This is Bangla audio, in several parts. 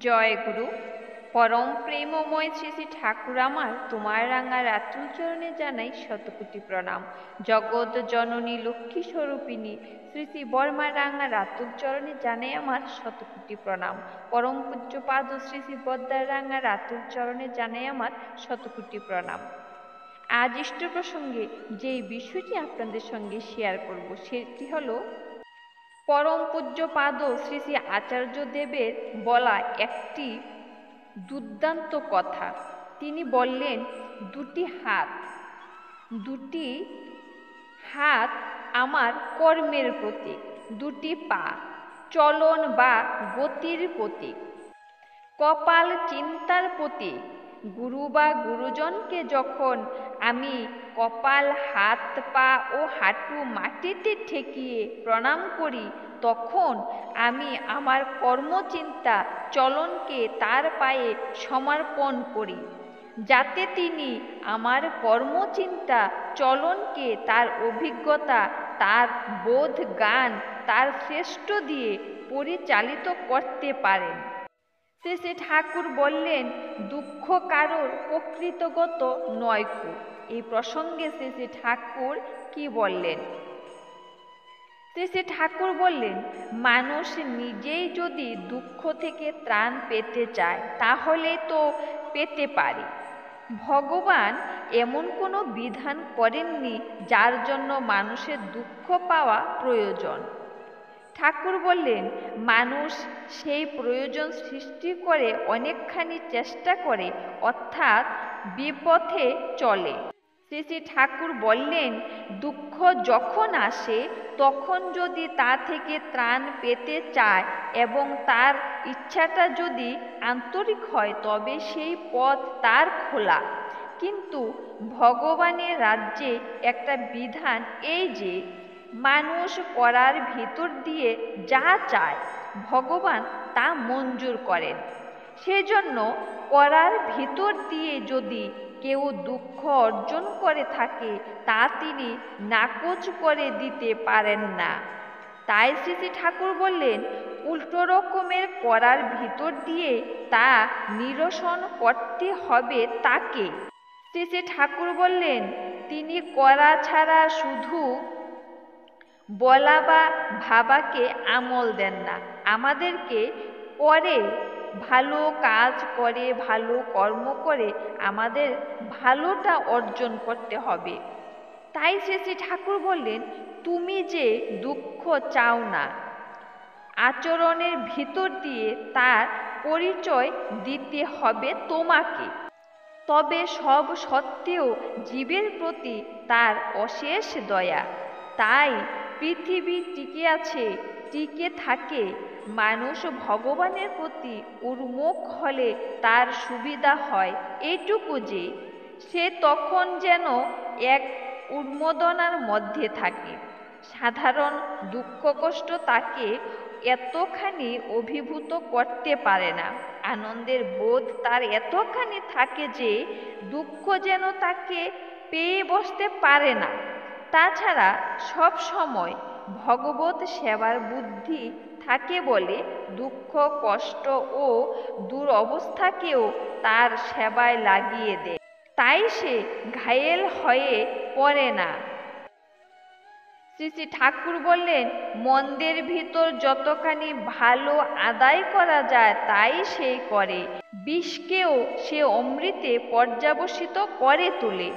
জয় গুরু। পরম প্রেমময় শ্রী শ্রী ঠাকুর আমার তোমার রাঙা রাতুল চরণে জানাই শতকোটি প্রণাম। জগৎ জননী লক্ষ্মী স্বরূপিণী শ্রী শ্রী বর্মার রাঙা রাতুল চরণে জানাই আমার শতকোটি প্রণাম। পরম পূজ্য পাদ শ্রী শ্রী বদ্দার রাঙা রাতুল চরণে জানাই আমার শতকোটি প্রণাম। আজ ইষ্ট প্রসঙ্গে যেই বিষয়টি আপনাদের সঙ্গে শেয়ার করব সেটি হলো পরম পূজ্য পাদ শ্রী শ্রী আচার্য দেবের বলা একটি দুর্দান্ত কথা। তিনি বললেন, দুটি হাত আমার কর্মের প্রতীক, দুটি পা চলন বা গতির প্রতীক, কপাল চিন্তার প্রতীক। গুরু বা গুরুজনকে যখন আমি কপাল, হাত, পা ও হাঁটু মাটিতে ঠেকিয়ে প্রণাম করি, তখন আমি আমার কর্মচিন্তা চলনকে তার পায়ে সমর্পণ করি, যাতে তিনি আমার কর্মচিন্তা চলনকে তার অভিজ্ঞতা, তার বোধ জ্ঞান, তার শ্রেষ্ঠ দিয়ে পরিচালিত করতে পারেন। শ্রী শ্রী ঠাকুর বললেন, দুঃখ কারোর প্রকৃতগত নয়কো। এই প্রসঙ্গে শ্রী শ্রী ঠাকুর কি বললেন? শ্রী শ্রী ঠাকুর বললেন, মানুষ নিজেই যদি দুঃখ থেকে ত্রাণ পেতে চায় তাহলে তো পেতে পারে। ভগবান এমন কোনো বিধান করেননি যার জন্য মানুষের দুঃখ পাওয়া প্রয়োজন। ঠাকুর বললেন, মানুষ সেই প্রয়োজন সৃষ্টি করে অনেকখানি চেষ্টা করে, অর্থাৎ বিপথে চলে। শ্রী শ্রী ঠাকুর বললেন, দুঃখ যখন আসে তখন যদি তা থেকে ত্রাণ পেতে চায় এবং তার ইচ্ছাটা যদি আন্তরিক হয় তবে সেই পথ তার খোলা। কিন্তু ভগবানের রাজ্যে একটা বিধান এই যে, মানুষ করার ভিতর দিয়ে যা চায় ভগবান তা মঞ্জুর করেন। সেজন্য করার ভিতর দিয়ে যদি কেউ দুঃখ অর্জন করে থাকে তা তিনি নাকচ করে দিতে পারেন না। তাই শ্রী শ্রী ঠাকুর বললেন, উল্টো রকমের করার ভিতর দিয়ে তা নিরসন করতে হবে তাকে। শ্রী শ্রী ঠাকুর বললেন, তিনি করা ছাড়া শুধু বলা বা ভাবাকে আমল দেন না, আমাদেরকে করে ভালো কাজ করে, ভালো কর্ম করে আমাদের ভালোটা অর্জন করতে হবে। তাই শ্রী শ্রী ঠাকুর বললেন, তুমি যে দুঃখ চাও না, আচরণের ভিতর দিয়ে তার পরিচয় দিতে হবে তোমাকে। তবে সব সত্ত্বেও জীবের প্রতি তার অশেষ দয়া। তাই পৃথিবী টিকে আছে, টিকে থাকে। মানুষ ভগবানের প্রতি উন্মুখ হলে তার সুবিধা হয় এইটুকু যে, সে তখন যেন এক উন্মাদনার মধ্যে থাকে। সাধারণ দুঃখ কষ্ট তাকে এতখানি অভিভূত করতে পারে না। আনন্দের বোধ তার এতখানি থাকে যে দুঃখ যেন তাকে পেয়ে বসতে পারে না। তাছাড়া সব সময় ভগবত সেবার বুদ্ধি থাকে বলে দুঃখ কষ্ট ও দুরবস্থাকেও তার সেবায় লাগিয়ে দেয়। তাই সে ঘায়েল হয়ে পড়ে না। শ্রী শ্রী ঠাকুর বললেন, মন্দের ভিতর যতখানি ভালো আদায় করা যায় তাই সে করে। বিষকেও সে অমৃতে পর্যাবসিত করে তোলে।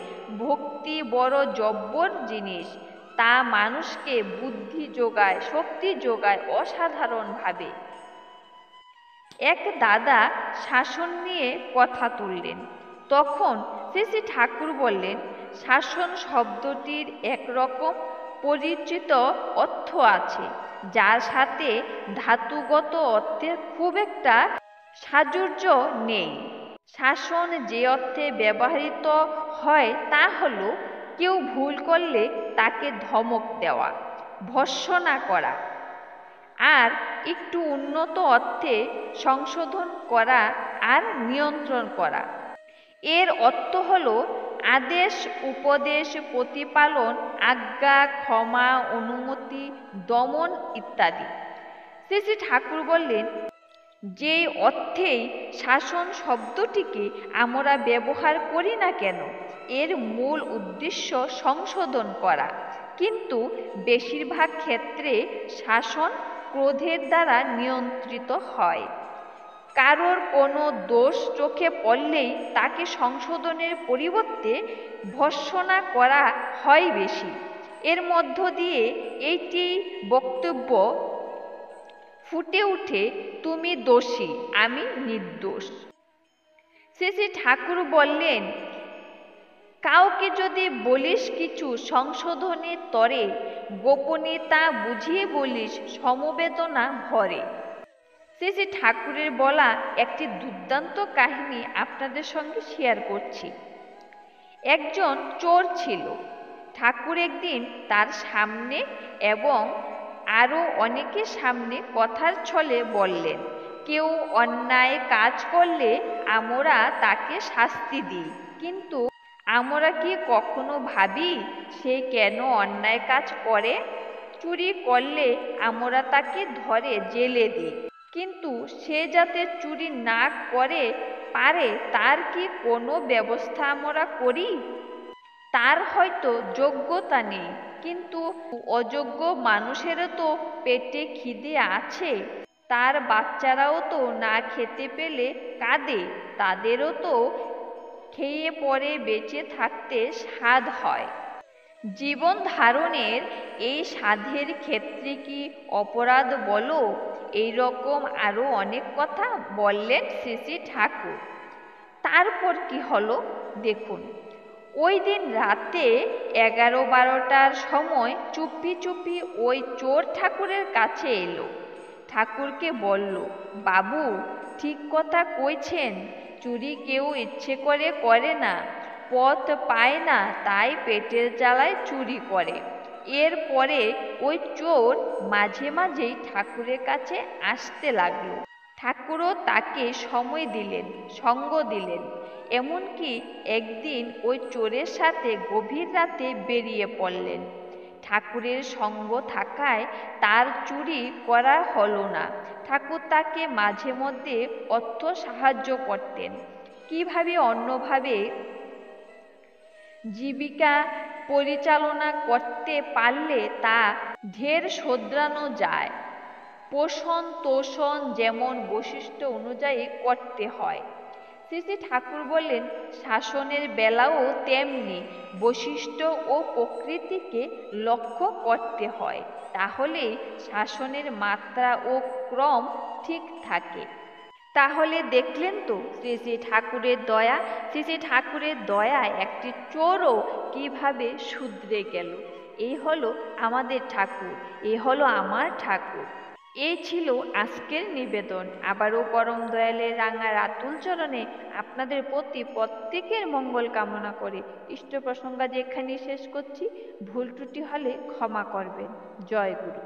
ভক্তি বড় জব্বর জিনিস, তা মানুষকে বুদ্ধি যোগায়, শক্তি যোগায় অসাধারণভাবে। এক দাদা শাসন নিয়ে কথা তুললেন। তখন শ্রী শ্রী ঠাকুর বললেন, শাসন শব্দটির একরকম পরিচিত অর্থ আছে, যার সাথে ধাতুগত অর্থের খুব একটা সাযুজ্য নেই। শাসন যে অর্থে ব্যবহৃত হয় তা হলো কেউ ভুল করলে তাকে ধমক দেওয়া, ভর্ৎসনা করা। আর একটু উন্নত অর্থে সংশোধন করা আর নিয়ন্ত্রণ করা। এর অর্থ হলো আদেশ উপদেশ প্রতিপালন, আজ্ঞা ক্ষমা অনুমতি দমন ইত্যাদি। শ্রী শ্রী ঠাকুর বললেন, যেই অর্থেই শাসন শব্দটিকে আমরা ব্যবহার করি না কেন, এর মূল উদ্দেশ্য সংশোধন করা। কিন্তু বেশিরভাগ ক্ষেত্রে শাসন ক্রোধের দ্বারা নিয়ন্ত্রিত হয়। কারোর কোনো দোষ চোখে পড়লেই তাকে সংশোধনের পরিবর্তে ভর্ৎসনা করা হয় বেশি। এর মধ্য দিয়ে এইটি বক্তব্য ফুটে উঠে, তুমি দোষী, আমি নির্দোষ। শ্রী শ্রী ঠাকুর বললেন, কাউকে যদি বলিস কিছু সংশোধনের তরে, গোপনে তা বুঝিয়ে বলিস সমবেদনা ভরে। শ্রী শ্রী ঠাকুরের বলা একটি দুর্দান্ত কাহিনী আপনাদের সঙ্গে শেয়ার করছি। একজন চোর ছিল। ঠাকুর একদিন তার সামনে এবং আরও অনেকের সামনে কথার ছলে বললেন, কেউ অন্যায় কাজ করলে আমরা তাকে শাস্তি দিই, কিন্তু আমরা কি কখনো ভাবি সে কেন অন্যায় কাজ করে? চুরি করলে আমরা তাকে ধরে জেলে দিই, কিন্তু সে যাতে চুরি না করে পারে তার কি কোনো ব্যবস্থা আমরা করি? তার হয়তো যোগ্যতা নেই, কিন্তু অযোগ্য মানুষেরও তো পেটে খিদে আছে, তার বাচ্চারাও তো না খেতে পেলে কাঁদে, তাদেরও তো খেয়ে পরে বেঁচে থাকতে স্বাদ হয়। জীবন ধারণের এই স্বাদের ক্ষেত্রে কি অপরাধ বলো? এই রকম আরও অনেক কথা বললেন শ্রী শ্রী ঠাকুর। তারপর কি হলো দেখুন। ওই দিন রাতে 11-12টার সময় চুপি চুপি ওই চোর ঠাকুরের কাছে এলো। ঠাকুরকে বলল, বাবু ঠিক কথা কইছেন, চুরি কেউ ইচ্ছে করে করে না, পথ পায় না তাই পেটের জ্বালায় চুরি করে। এরপরে ওই চোর মাঝে মাঝেই ঠাকুরের কাছে আসতে লাগলো। ঠাকুরও তাকে সময় দিলেন, সঙ্গ দিলেন। এমনকি একদিন ওই চোরের সাথে গভীর রাতে বেরিয়ে পড়লেন। ঠাকুরের সঙ্গ থাকায় তার চুরি করা হলো না। ঠাকুর তাকে মাঝে মধ্যে অর্থ সাহায্য করতেন। কিভাবে অন্যভাবে জীবিকা পরিচালনা করতে পারলে তা ঢের শোধরানো যায়। পোষণ তোষণ যেমন বৈশিষ্ট্য অনুযায়ী করতে হয়। শ্রী শ্রী ঠাকুর বললেন, শাসনের বেলাও তেমনি বৈশিষ্ট্য ও প্রকৃতিকে লক্ষ্য করতে হয়, তাহলে শাসনের মাত্রা ও ক্রম ঠিক থাকে। তাহলে দেখলেন তো শ্রী শ্রী ঠাকুরের দয়া। শ্রী শ্রী ঠাকুরের দয়ায় একটি চোরও কিভাবে শুধরে গেল। এই হলো আমাদের ঠাকুর, এই হলো আমার ঠাকুর। এই ছিল আজকের নিবেদন। আবারও পরম দয়ালের রাঙা রাতুল চরণে আপনাদের প্রতি প্রত্যেকের মঙ্গল কামনা করে ইষ্ট প্রসঙ্গ যেখানে শেষ করছি। ভুল ত্রুটি হলে ক্ষমা করবেন। জয় গুরু।